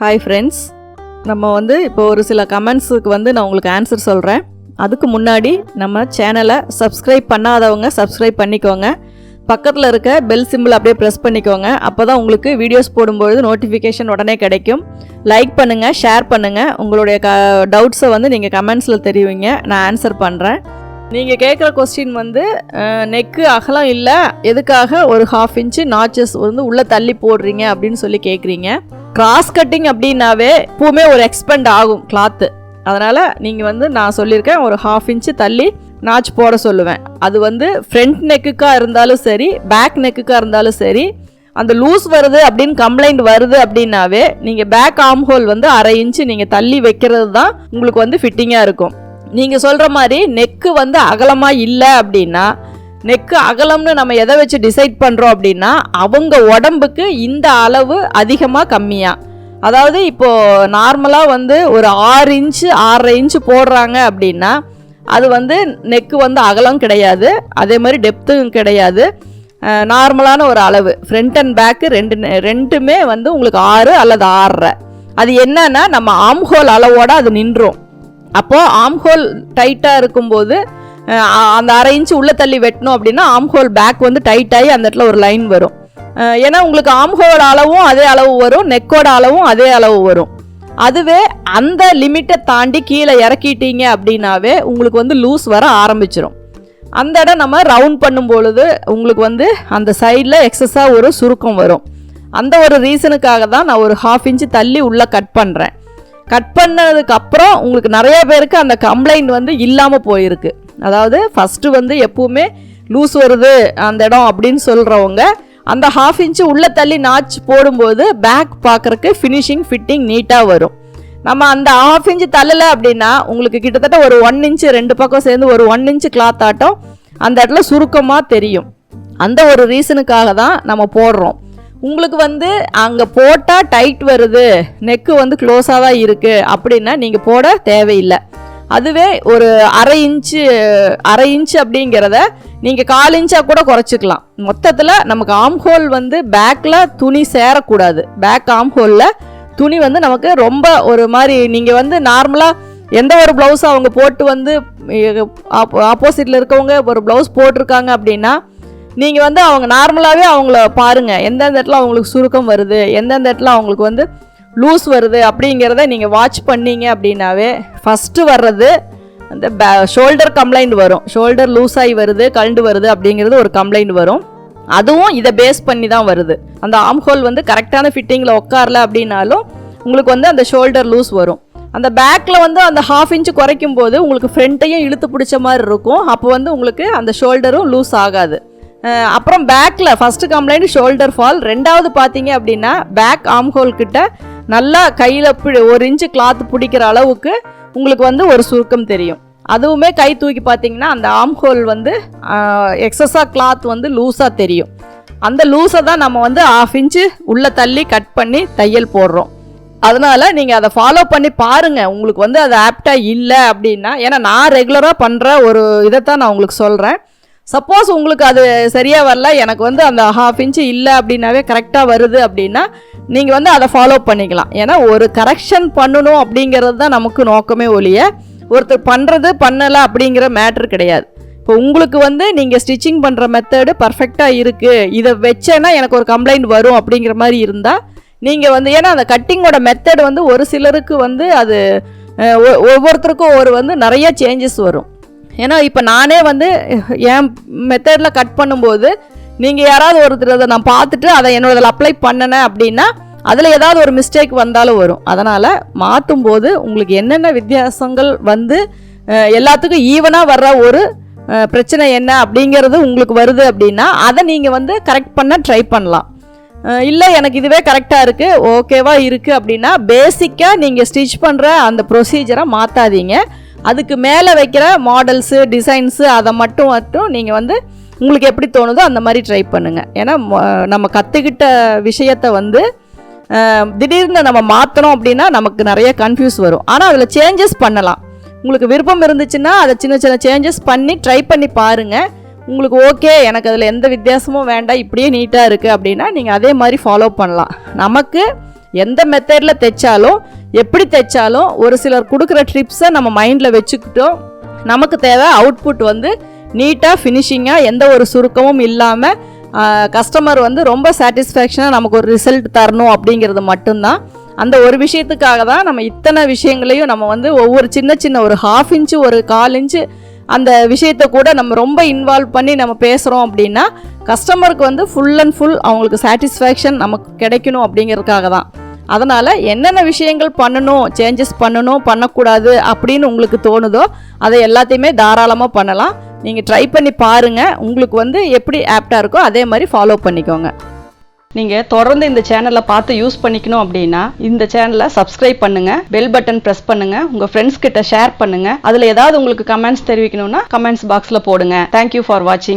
Hi friends, நம்ம இப்போ ஒரு சில கமெண்ட்ஸுக்கு நான் உங்களுக்கு ஆன்சர் சொல்கிறேன். அதுக்கு முன்னாடி நம்ம சேனலை சப்ஸ்கிரைப் பண்ணாதவங்க சப்ஸ்கிரைப் பண்ணிக்கோங்க. பக்கத்தில் இருக்க பெல் சிம்பிள் அப்படியே ப்ரெஸ் பண்ணிக்கோங்க. அப்போ தான் உங்களுக்கு வீடியோஸ் போடும்பொழுது நோட்டிஃபிகேஷன் உடனே கிடைக்கும். லைக் பண்ணுங்கள், ஷேர் பண்ணுங்கள். உங்களுடைய டவுட்ஸை நீங்கள் கமெண்ட்ஸில் தெரிவிங்க, நான் ஆன்சர் பண்ணுறேன். நீங்கள் கேட்குற கொஸ்டின் நெக்கு அகலம் இல்லை, எதுக்காக ஒரு 1/2 இன்ச்சு நாச்சஸ் உள்ளே தள்ளி போடுறீங்க அப்படின்னு சொல்லி கேட்குறீங்க. கிராஸ் கட்டிங் அப்படின்னாவே எப்பவுமே ஒரு எக்ஸ்பெண்ட் ஆகும் கிளாத்து. அதனால் நீங்கள் நான் சொல்லியிருக்கேன், ஒரு 1/2 இன்ச்சு தள்ளி நாச் போட சொல்லுவேன். அது ஃப்ரண்ட் நெக்குக்காக இருந்தாலும் சரி, பேக் நெக்குக்காக இருந்தாலும் சரி, அந்த லூஸ் வருது அப்படின்னு கம்ப்ளைண்ட் வருது அப்படின்னாவே நீங்கள் பேக் ஆர்ம் ஹோல் 1/2 இன்ச்சு நீங்கள் தள்ளி வைக்கிறது தான் உங்களுக்கு ஃபிட்டிங்காக இருக்கும். நீங்கள் சொல்கிற மாதிரி நெக்கு அகலமாக இல்லை அப்படின்னா, நெக்கு அகலம்னு நம்ம எதை வச்சு டிசைட் பண்ணுறோம் அப்படின்னா, அவங்க உடம்புக்கு இந்த அளவு அதிகமாக கம்மியாக, அதாவது இப்போது நார்மலாக ஒரு 6 இன்ச்சு 6.5 இன்ச்சு போடுறாங்க அப்படின்னா அது நெக்கு அகலம் கிடையாது, அதே மாதிரி டெப்த்தும் கிடையாது. நார்மலான ஒரு அளவு. ஃப்ரண்ட் அண்ட் பேக்கு ரெண்டுமே உங்களுக்கு 6 அல்லது 6.5. அது என்னன்னா நம்ம ஆர்ம் ஹோல் அளவோடு அது நின்றோம். அப்போது ஆர்ம் ஹோல் டைட்டாக இருக்கும்போது அந்த 1/2 இன்ச்சு உள்ளே தள்ளி வெட்டணும் அப்படின்னா ஆர்ம் ஹோல் பேக் டைட்டாகி அந்த இடத்துல ஒரு லைன் வரும். ஏன்னா உங்களுக்கு ஆர்ம் ஹோல் அளவும் அதே அளவு வரும், நெக்கோட அளவும் அதே அளவு வரும். அதுவே அந்த லிமிட்டை தாண்டி கீழே இறக்கிட்டீங்க அப்படின்னாவே உங்களுக்கு லூஸ் வர ஆரம்பிச்சிடும். அந்த இடம் நம்ம ரவுண்ட் பண்ணும் பொழுது உங்களுக்கு அந்த சைடில் எக்ஸஸாக ஒரு சுருக்கம் வரும். அந்த ஒரு ரீசனுக்காக தான் நான் ஒரு 1/2 இன்ச்சு தள்ளி உள்ளே கட் பண்ணுறேன். கட் பண்ணதுக்கப்புறம் உங்களுக்கு நிறைய பேருக்கு அந்த கம்ப்ளைண்ட் இல்லாமல் போயிருக்கு. அதாவது ஃபஸ்ட்டு எப்பவுமே லூஸ் வருது அந்த இடம் அப்படின்னு சொல்கிறவங்க அந்த 1/2 இன்ச்சு உள்ளே தள்ளி நாச் போடும்போது பேக் பார்க்குறக்கு ஃபினிஷிங் ஃபிட்டிங் நீட்டாக வரும். நம்ம அந்த 1/2 இன்ச்சு தள்ளலை அப்படின்னா உங்களுக்கு கிட்டத்தட்ட ஒரு 1 இன்ச்சு 2 பக்கம் சேர்ந்து ஒரு 1 இன்ச்சு கிளாத் ஆட்டம் அந்த இடத்துல சுருக்கமாக தெரியும். அந்த ஒரு ரீசனுக்காக தான் நம்ம போடுறோம். உங்களுக்கு அங்கே போட்டால் டைட் வருது, நெக்கு க்ளோஸாக தான் இருக்குது அப்படின்னா நீங்கள் போட தேவையில்லை. அதுவே ஒரு 1/2 இன்ச்சு அப்படிங்கிறத நீங்கள் 1/4 இன்ச்சாக கூட குறைச்சிக்கலாம். மொத்தத்தில் நமக்கு ஆர்ம் ஹோல் பேக்கில் துணி சேரக்கூடாது. பேக் ஆர்ம் ஹோலில் துணி நமக்கு ரொம்ப ஒரு மாதிரி நீங்கள் நார்மலாக எந்த ஒரு ப்ளவுஸ் அவங்க போட்டு ஆப்போசிட்டில் இருக்கவங்க ஒரு ப்ளவுஸ் போட்டிருக்காங்க அப்படின்னா நீங்கள் அவங்க நார்மலாகவே அவங்கள பாருங்கள், எந்தெந்த இடத்துல அவங்களுக்கு சுருக்கம் வருது, எந்தெந்த இடத்துல அவங்களுக்கு லூஸ் வருது அப்படிங்கிறத நீங்கள் வாட்ச் பண்ணீங்க அப்படின்னாவே ஃபஸ்ட்டு வர்றது அந்த ஷோல்டர் கம்ப்ளைண்ட் வரும். ஷோல்டர் லூஸ் ஆகி வருது, கழண்டு வருது அப்படிங்கிறது ஒரு கம்ப்ளைண்ட் வரும். அதுவும் இதை பேஸ் பண்ணி தான் வருது. அந்த ஆர்ம் ஹோல் கரெக்டான ஃபிட்டிங்கில் உட்காரல அப்படின்னாலும் உங்களுக்கு அந்த ஷோல்டர் லூஸ் வரும். அந்த பேக்கில் அந்த 1/2 இன்ச்சு குறைக்கும் போது உங்களுக்கு ஃப்ரண்ட்டையும் இழுத்து பிடிச்ச மாதிரி இருக்கும். அப்போ உங்களுக்கு அந்த ஷோல்டரும் லூஸ் ஆகாது. அப்புறம் பேக்கில் ஃபஸ்ட்டு கம்ப்ளைண்ட் ஷோல்டர் ஃபால். ரெண்டாவது பார்த்தீங்க அப்படின்னா பேக் ஆர்ம் ஹோல் கிட்ட நல்லா கையில் 1 இன்ச்சு கிளாத் பிடிக்கிற அளவுக்கு உங்களுக்கு ஒரு சுருக்கம் தெரியும். அதுவுமே கை தூக்கி பார்த்தீங்கன்னா அந்த ஆர்ம் ஹோல் எக்ஸஸாக கிளாத் லூஸாக தெரியும். அந்த லூஸை தான் நம்ம 1/2 இன்ச்சு உள்ளே தள்ளி கட் பண்ணி தையல் போடுறோம். அதனால் நீங்கள் அதை ஃபாலோ பண்ணி பாருங்கள். உங்களுக்கு அது ஆப்டாக இல்லை அப்படின்னா, ஏன்னா நான் ரெகுலராக பண்ணுற ஒரு இதைத்தான் நான் உங்களுக்கு சொல்கிறேன். சப்போஸ் உங்களுக்கு அது சரியாக வரல, எனக்கு அந்த 1/2 இன்ச்சு இல்லை அப்படின்னாவே கரெக்டாக வருது அப்படின்னா நீங்கள் அதை ஃபாலோ பண்ணிக்கலாம். ஏன்னா ஒரு கரெக்ஷன் பண்ணணும் அப்படிங்கிறது தான் நமக்கு நோக்கமே ஒழிய ஒருத்தர் பண்ணுறது பண்ணலை அப்படிங்கிற மேட்ரு கிடையாது. இப்போ உங்களுக்கு நீங்கள் ஸ்டிச்சிங் பண்ணுற மெத்தடு பர்ஃபெக்டாக இருக்குது, இதை வச்சேன்னா எனக்கு ஒரு கம்ப்ளைண்ட் வரும் அப்படிங்கிற மாதிரி இருந்தால் நீங்கள் ஏன்னா அந்த கட்டிங்கோட மெத்தடு ஒரு சிலருக்கு அது ஒவ்வொருத்தருக்கும் ஒரு நிறைய சேஞ்சஸ் வரும். ஏன்னா இப்போ நானே என் மெத்தடில் கட் பண்ணும்போது நீங்கள் யாராவது ஒருத்தர் நான் பார்த்துட்டு அதை என்னோடதில் அப்ளை பண்ணினேன் அப்படின்னா அதில் ஏதாவது ஒரு மிஸ்டேக் வந்தாலும் வரும். அதனால் மாற்றும் போது உங்களுக்கு என்னென்ன வித்தியாசங்கள் எல்லாத்துக்கும் ஈவனாக வர்ற ஒரு பிரச்சனை என்ன அப்படிங்கிறது உங்களுக்கு வருது அப்படின்னா அதை நீங்கள் கரெக்ட் பண்ண ட்ரை பண்ணலாம். இல்லை எனக்கு இதுவே கரெக்டாக இருக்குது, ஓகேவா இருக்குது அப்படின்னா பேசிக்காக நீங்கள் ஸ்டிச் பண்ணுற அந்த ப்ரொசீஜரை மாற்றாதீங்க. அதுக்கு மேலே வைக்கிற மாடல்ஸு டிசைன்ஸு அதை மட்டும் நீங்கள் உங்களுக்கு எப்படி தோணுதோ அந்த மாதிரி ட்ரை பண்ணுங்கள். ஏன்னா நம்ம கற்றுக்கிட்ட விஷயத்தை திடீர்னு நம்ம மாற்றணும் அப்படின்னா நமக்கு நிறைய கன்ஃபியூஸ் வரும். ஆனால் அதில் சேஞ்சஸ் பண்ணலாம். உங்களுக்கு விருப்பம் இருந்துச்சுன்னா அதை சின்ன சின்ன சேஞ்சஸ் பண்ணி ட்ரை பண்ணி பாருங்கள். உங்களுக்கு ஓகே, எனக்கு அதில் எந்த வித்தியாசமும் வேண்டாம், இப்படியே நீட்டாக இருக்குது அப்படின்னா நீங்கள் அதே மாதிரி ஃபாலோ பண்ணலாம். நமக்கு எந்த மெத்தடில் தைச்சாலும் எப்படி தைச்சாலும் ஒரு சிலர் கொடுக்குற ட்ரிப்ஸை நம்ம மைண்டில் வச்சுக்கிட்டோம். நமக்கு தேவை அவுட்புட் வந்து நீட்டாக ஃபினிஷிங்காக எந்த ஒரு சுருக்கமும் இல்லாமல் கஸ்டமர் வந்து ரொம்ப சாட்டிஸ்ஃபேக்ஷனாக நமக்கு ஒரு ரிசல்ட் தரணும் அப்படிங்கிறது மட்டும்தான். அந்த ஒரு விஷயத்துக்காக தான் நம்ம இத்தனை விஷயங்களையும் நம்ம வந்து ஒவ்வொரு சின்ன சின்ன ஒரு 1/2 இன்ச்சு ஒரு 1/4 இன்ச்சு அந்த விஷயத்தை கூட நம்ம ரொம்ப இன்வால்வ் பண்ணி நம்ம பேசுகிறோம் அப்படின்னா கஸ்டமருக்கு வந்து ஃபுல் அண்ட் ஃபுல் அவங்களுக்கு சாட்டிஸ்ஃபேக்ஷன் நமக்கு கிடைக்கணும் அப்படிங்கிறதுக்காக தான். அதனால் என்னென்ன விஷயங்கள் பண்ணணும், சேஞ்சஸ் பண்ணணும், பண்ணக்கூடாது அப்படின்னு உங்களுக்கு தோணுதோ அதை எல்லாத்தையுமே தாராளமாக பண்ணலாம். நீங்கள் ட்ரை பண்ணி பாருங்கள். உங்களுக்கு வந்து எப்படி ஆப்டாக இருக்கோ அதே மாதிரி ஃபாலோ பண்ணிக்கோங்க. நீங்கள் தொடர்ந்து இந்த சேனலை பார்த்து யூஸ் பண்ணிக்கணும் அப்படின்னா இந்த சேனலை சப்ஸ்கிரைப் பண்ணுங்கள், பெல் பட்டன் ப்ரெஸ் பண்ணுங்கள், உங்கள் ஃப்ரெண்ட்ஸ் கிட்ட ஷேர் பண்ணுங்கள். அதில் ஏதாவது உங்களுக்கு கமெண்ட்ஸ் தெரிவிக்கணும்னா கமெண்ட்ஸ் பாக்ஸில் போடுங்க. தேங்க்யூ ஃபார் வாட்சிங்.